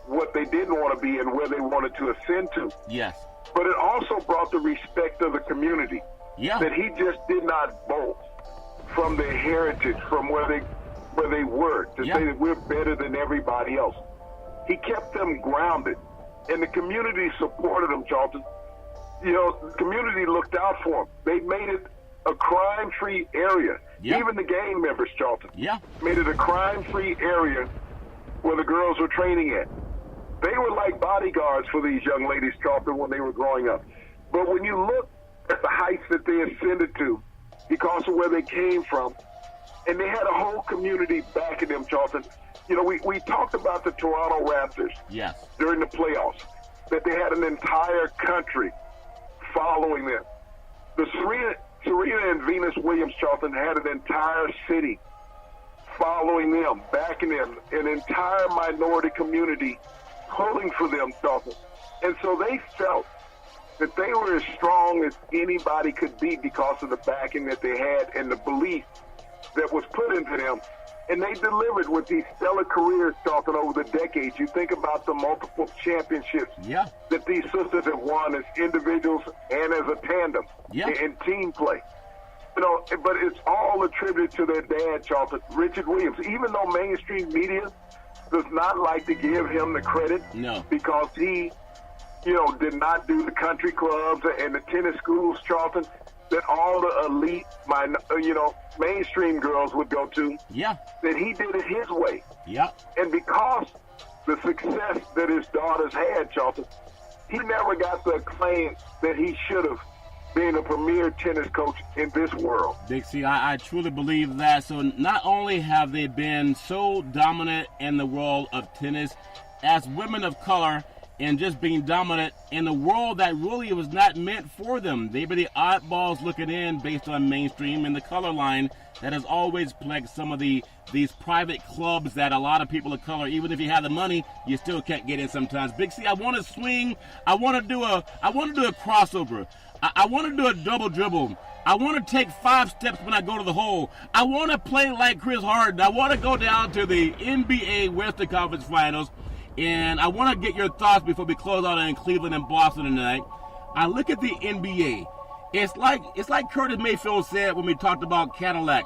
what they didn't want to be and where they wanted to ascend to. Yes. But it also brought the respect of the community. Yeah. That he just did not bolt from their heritage, from where they were, to say that we're better than everybody else. He kept them grounded, and the community supported him, Charlton. The community looked out for him. They made it a crime-free area. Even the gang members, Charlton, made it a crime-free area where the girls were training at. They were like bodyguards for these young ladies, Charlton, when they were growing up. But when you look at the heights that they ascended to because of where they came from, and they had a whole community backing them, Charlton. We talked about the Toronto Raptors during the playoffs, that they had an entire country following them. The Serena and Venus Williams, Charlton, had an entire city following them, backing them, an entire minority community pulling for them, Charlton. And so they felt that they were as strong as anybody could be because of the backing that they had and the belief that was put into them. And they delivered with these stellar careers, Charlton, over the decades. You think about the multiple championships that these sisters have won as individuals and as a tandem in team play. You know, but it's all attributed to their dad, Charlton, Richard Williams. Even though mainstream media does not like to give him the credit because he, you know, did not do the country clubs and the tennis schools, Charlton, that all the elite, mainstream girls would go to, that he did it his way. And because the success that his daughters had, Charlton, he never got the acclaim that he should have being a premier tennis coach in this world. Big C, I truly believe that. So not only have they been so dominant in the world of tennis as women of color, and just being dominant in a world that really was not meant for them. They were the oddballs looking in based on mainstream and the color line that has always plagued some of these private clubs that a lot of people of color, even if you have the money, you still can't get in sometimes. Big C, I want to swing. I want to do a crossover. I want to do a double dribble. I want to take 5 steps when I go to the hole. I want to play like Chris Harden. I want to go down to the NBA Western Conference Finals. And I want to get your thoughts before we close out in Cleveland and Boston tonight. I look at the NBA. It's like Curtis Mayfield said when we talked about Cadillac.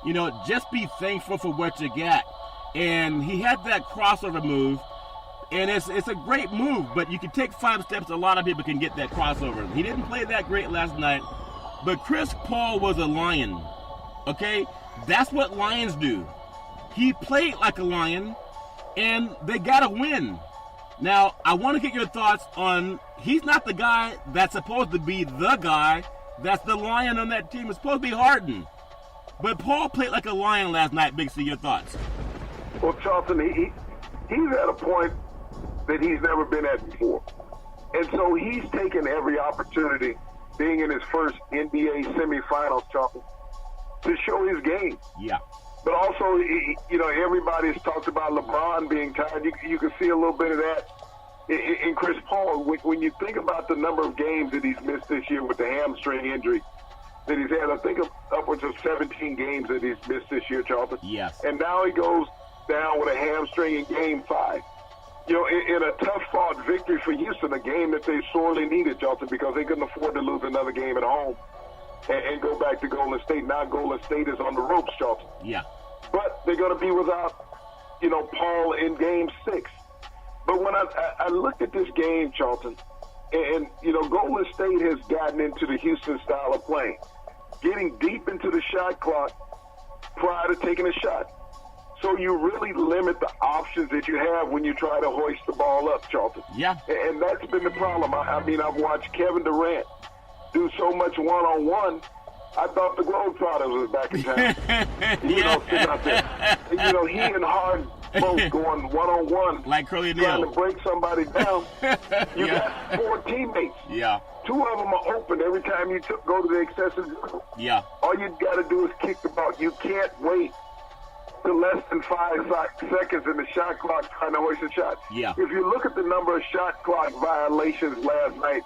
You know, just be thankful for what you got. And he had that crossover move, and it's a great move. But you can take 5 steps. A lot of people can get that crossover. He didn't play that great last night, but Chris Paul was a lion. Okay, that's what lions do. He played like a lion. And they got to win. Now, I want to get your thoughts on, he's not the guy that's supposed to be the guy that's the lion on that team. It's supposed to be Harden. But Paul played like a lion last night. Big C, your thoughts? Well, Charlton, he's at a point that he's never been at before. And so he's taken every opportunity, being in his first NBA semifinals, Charlton, to show his game. Yeah. But also, you know, everybody's talked about LeBron being tired. You can see a little bit of that in Chris Paul. When you think about the number of games that he's missed this year with the hamstring injury that he's had, I think upwards of 17 games that he's missed this year, Charlton. Yes. And now he goes down with a hamstring in Game 5. You know, in a tough-fought victory for Houston, a game that they sorely needed, Charlton, because they couldn't afford to lose another game at home and go back to Golden State. Now Golden State is on the ropes, Charlton. Yeah. But they're going to be without, you know, Paul in Game 6. But when I looked at this game, Charlton, and, you know, Golden State has gotten into the Houston style of playing, getting deep into the shot clock prior to taking a shot. So you really limit the options that you have when you try to hoist the ball up, Charlton. Yeah. And that's been the problem. I mean, I've watched Kevin Durant do so much one-on-one, I thought the Globetrotters was back in town. You know, sitting out there. You know, he and Harden both going one-on-one. Like Curly trying Neal. to break somebody down. You got 4 teammates. Yeah. 2 of them are open every time you go to the excessive dribble. Yeah. All you got to do is kick the ball. You can't wait to less than 5 seconds in the shot clock trying to hoist a shot. Yeah. If you look at the number of shot clock violations last night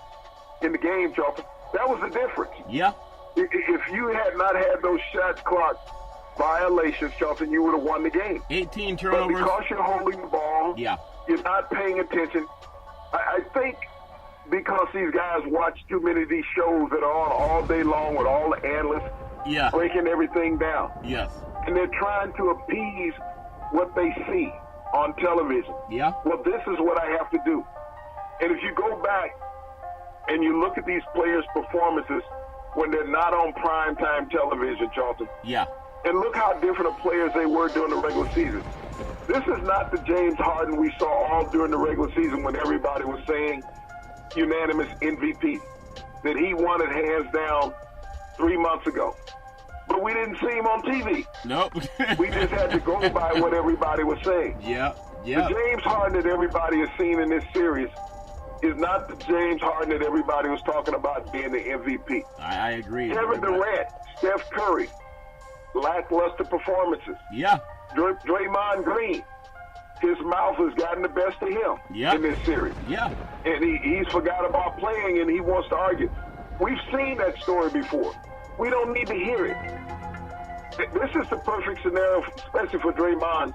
in the game, Charlton, that was the difference. Yeah. If you had not had those shot clock violations, Charlton, you would have won the game. 18 turnovers. But because you're holding the ball, you're not paying attention. I think because these guys watch too many of these shows that are on all day long with all the analysts breaking everything down. Yes. And they're trying to appease what they see on television. Yeah. Well, this is what I have to do. And if you go back and you look at these players' performances when they're not on primetime television, Charlton. Yeah. And look how different of players they were during the regular season. This is not the James Harden we saw all during the regular season when everybody was saying unanimous MVP, that he won it hands down 3 months ago. But we didn't see him on TV. Nope. We just had to go by what everybody was saying. Yeah. The James Harden that everybody has seen in this series is not the James Harden that everybody was talking about being the MVP. I agree. Kevin Durant, Steph Curry, lackluster performances. Yeah. Draymond Green, his mouth has gotten the best of him in this series. Yeah. And he's forgot about playing, and he wants to argue. We've seen that story before. We don't need to hear it. This is the perfect scenario, especially for Draymond.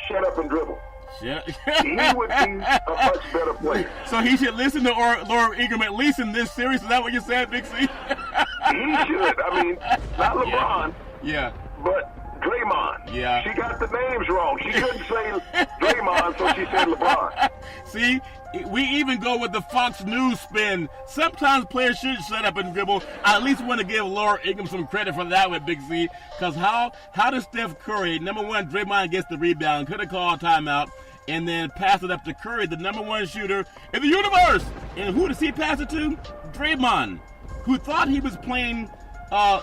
Shut up and dribble. Yeah. He would be a much better player. So he should listen to Laura Ingraham at least in this series. Is that what you said, Big C? He should. I mean, not LeBron. Yeah. But Draymond. Yeah. She got the names wrong. She couldn't say Draymond, so she said LeBron. See, we even go with the Fox News spin. Sometimes players should shut up and dribble. I at least want to give Laura Ingraham some credit for that with Big C. Because how does Steph Curry, number one, Draymond gets the rebound, could have called timeout, and then pass it up to Curry, the number one shooter in the universe. And who does he pass it to? Draymond, who thought he was playing I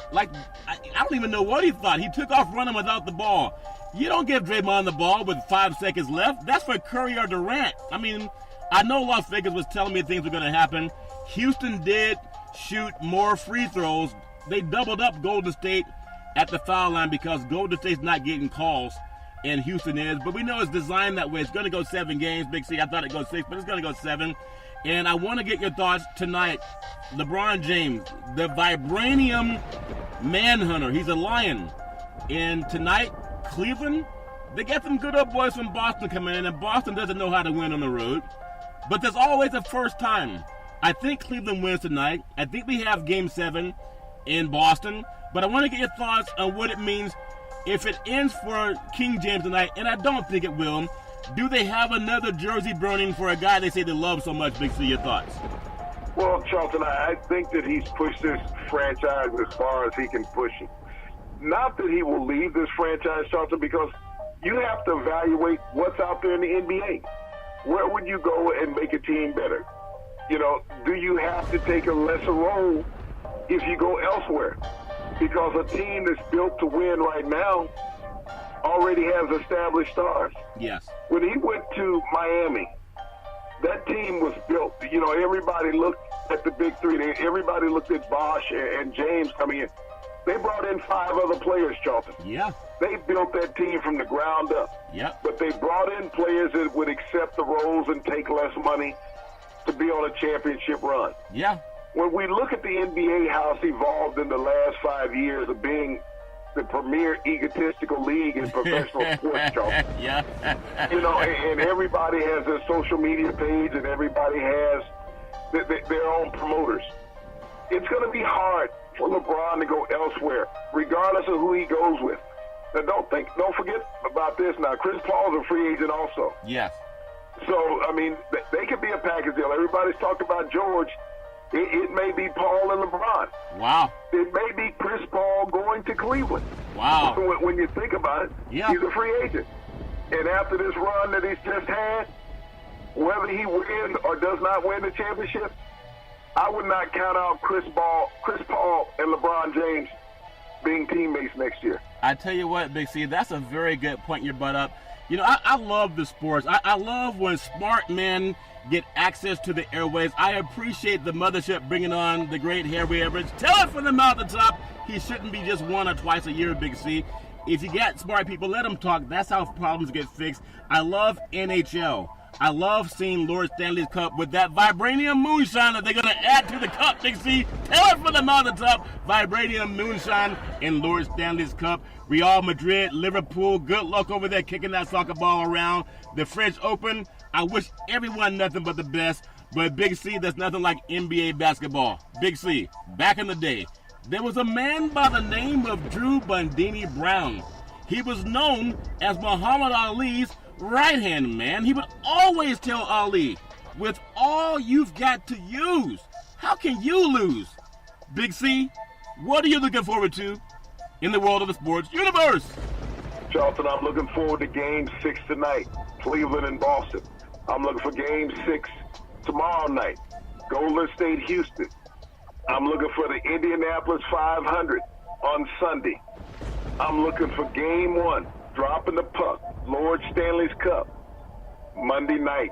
don't even know what he thought. He took off running without the ball. You don't give Draymond the ball with 5 seconds left. That's for Curry or Durant. I mean, I know Las Vegas was telling me things were going to happen. Houston did shoot more free throws. They doubled up Golden State at the foul line because Golden State's not getting calls and Houston is. But we know it's designed that way. It's going to go 7 games, Big C. I thought it'd go 6, but it's going to go 7. And I want to get your thoughts tonight. LeBron James, the vibranium manhunter. He's a lion. And tonight, Cleveland, they got some good old boys from Boston coming in, and Boston doesn't know how to win on the road. But there's always a first time. I think Cleveland wins tonight. I think we have Game 7 in Boston. But I want to get your thoughts on what it means if it ends for King James tonight, and I don't think it will. Do they have another jersey burning for a guy they say they love so much? Big C, your thoughts? Well, Charlton, I think that he's pushed this franchise as far as he can push it. Not that he will leave this franchise, Charlton, because you have to evaluate what's out there in the NBA. Where would you go and make a team better? You know, do you have to take a lesser role if you go elsewhere? Because a team that's built to win right now already has established stars. Yes. When he went to Miami, that team was built. You know, everybody looked at the big three. Everybody looked at Bosh and James coming in. They brought in 5 other players, Charlton. Yeah. They built that team from the ground up. Yep. But they brought in players that would accept the roles and take less money to be on a championship run. Yeah. When we look at the NBA, how it's evolved in the last 5 years of being the premier egotistical league in professional sports, Charles. Yeah. You know, and everybody has their social media page, and everybody has their own promoters. It's going to be hard for LeBron to go elsewhere, regardless of who he goes with. Now, don't forget about this. Now, Chris Paul's a free agent also. Yes. So, I mean, they could be a package deal. Everybody's talked about George. It may be Paul and LeBron. Wow. It may be Chris Paul going to Cleveland. Wow. When you think about it, he's a free agent. And after this run that he's just had, whether he wins or does not win the championship, I would not count out Chris Paul and LeBron James being teammates next year. I tell you what, Big C, that's a very good point you brought up. You know, I love the sports. I love when smart men get access to the airwaves. I appreciate the mothership bringing on the great Harry Everett. Tell it from the mountaintop. He shouldn't be just 1 or twice a year, Big C. If you got smart people, let them talk. That's how problems get fixed. I love NHL. I love seeing Lord Stanley's Cup with that vibranium moonshine that they're going to add to the cup, Big C. Tell it from the mountaintop. Vibranium moonshine in Lord Stanley's Cup. Real Madrid, Liverpool, good luck over there kicking that soccer ball around. The French Open, I wish everyone nothing but the best. But Big C, there's nothing like NBA basketball. Big C, back in the day, there was a man by the name of Drew Bundini Brown. He was known as Muhammad Ali's right-hand man. He would always tell Ali, with all you've got to use, how can you lose? Big C, what are you looking forward to in the world of the sports universe? Charlton, I'm looking forward to Game 6 tonight, Cleveland and Boston. I'm looking for Game 6 tomorrow night, Golden State, Houston. I'm looking for the Indianapolis 500 on Sunday. I'm looking for Game 1, dropping the puck, Lord Stanley's Cup, Monday night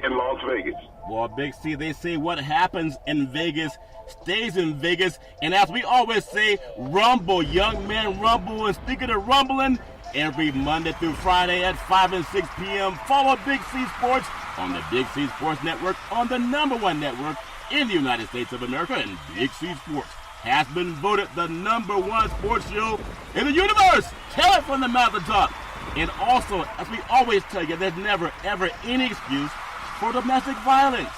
in Las Vegas. Well, Big C, they say what happens in Vegas stays in Vegas. And as we always say, rumble, young men, rumble. And speaking of rumbling, every Monday through Friday at 5 and 6 p.m. Follow Big C Sports on the Big C Sports Network, on the #1 network in the United States of America. And Big C Sports has been voted the #1 sports show in the universe. Tell it from the mountaintop. And also, as we always tell you, there's never, ever any excuse for domestic violence.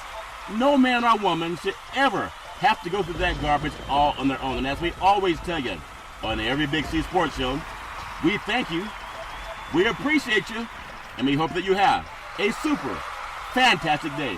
No man or woman should ever have to go through that garbage all on their own. And as we always tell you on every Big C Sports show, we thank you, we appreciate you, and we hope that you have a super fantastic day.